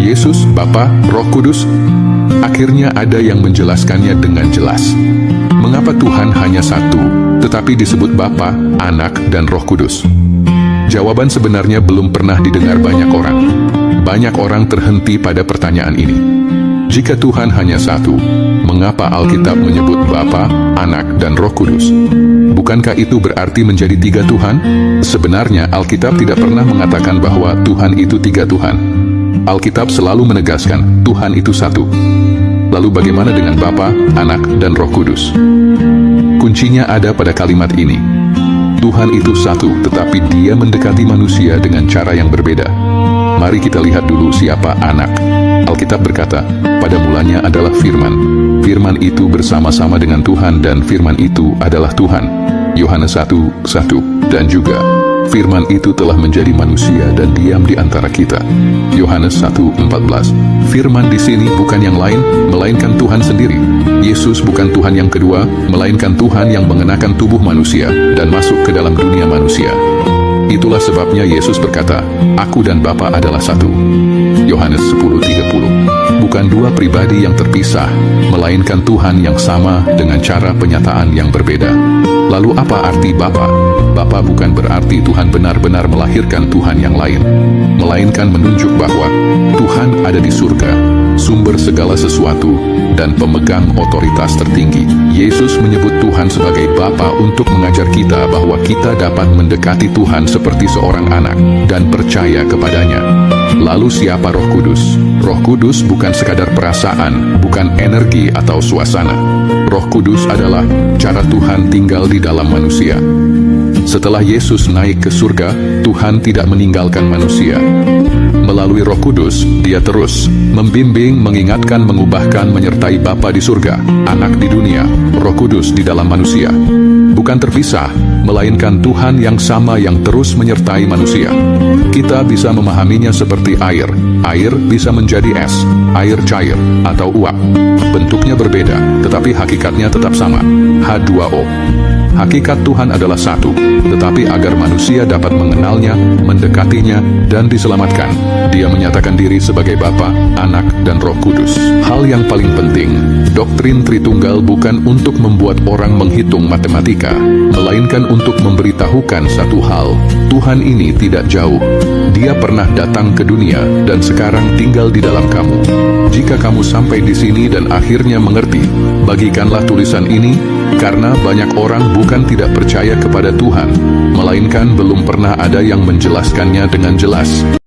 Yesus, Bapa, Roh Kudus? Akhirnya ada yang menjelaskannya dengan jelas. Mengapa Tuhan hanya satu, tetapi disebut Bapa, Anak, dan Roh Kudus? Jawaban sebenarnya belum pernah didengar banyak orang. Banyak orang terhenti pada pertanyaan ini. Jika Tuhan hanya satu, mengapa Alkitab menyebut Bapa, Anak, dan Roh Kudus? Bukankah itu berarti menjadi tiga Tuhan? Sebenarnya Alkitab tidak pernah mengatakan bahwa Tuhan itu tiga Tuhan. Alkitab selalu menegaskan Tuhan itu satu. Lalu bagaimana dengan Bapa, Anak, dan Roh Kudus? Kuncinya ada pada kalimat ini. Tuhan itu satu, tetapi Dia mendekati manusia dengan cara yang berbeda. Mari kita lihat dulu siapa Anak. Alkitab berkata, pada mulanya adalah Firman. Firman itu bersama-sama dengan Tuhan dan Firman itu adalah Tuhan. Yohanes 1:1. Dan juga, Firman itu telah menjadi manusia dan diam di antara kita. Yohanes 1:14. Firman di sini bukan yang lain, melainkan Tuhan sendiri. Yesus bukan Tuhan yang kedua, melainkan Tuhan yang mengenakan tubuh manusia dan masuk ke dalam dunia manusia. Itulah sebabnya Yesus berkata, Aku dan Bapa adalah satu. Yohanes 10:30. Bukan dua pribadi yang terpisah, melainkan Tuhan yang sama dengan cara penyataan yang berbeda. Lalu apa arti Bapa? Bapa bukan berarti Tuhan benar-benar melahirkan Tuhan yang lain, melainkan menunjuk bahwa Tuhan ada di surga, sumber segala sesuatu, dan pemegang otoritas tertinggi. Yesus menyebut Tuhan sebagai Bapa untuk mengajar kita bahwa kita dapat mendekati Tuhan seperti seorang anak dan percaya kepadanya. Lalu siapa Roh Kudus? Roh Kudus bukan sekadar perasaan, bukan energi atau suasana. Roh Kudus adalah cara Tuhan tinggal di dalam manusia. Setelah Yesus naik ke surga, Tuhan tidak meninggalkan manusia. Melalui Roh Kudus, Dia terus membimbing, mengingatkan, mengubahkan, menyertai Bapa di surga, Anak di dunia, Roh Kudus di dalam manusia. Bukan terpisah, melainkan Tuhan yang sama yang terus menyertai manusia. Kita bisa memahaminya seperti air. Air bisa menjadi es, air cair, atau uap. Bentuknya berbeda, tetapi hakikatnya tetap sama, H2O. Hakikat Tuhan adalah satu, tetapi agar manusia dapat mengenalnya, mendekatinya, dan diselamatkan, Dia menyatakan diri sebagai Bapa, Anak, dan Roh Kudus. Hal yang paling penting, doktrin Tritunggal bukan untuk membuat orang menghitung matematika, melainkan untuk memberitahukan satu hal, Tuhan ini tidak jauh. Dia pernah datang ke dunia, dan sekarang tinggal di dalam kamu. Jika kamu sampai di sini dan akhirnya mengerti, bagikanlah tulisan ini, karena banyak orang bukan tidak percaya kepada Tuhan, melainkan belum pernah ada yang menjelaskannya dengan jelas.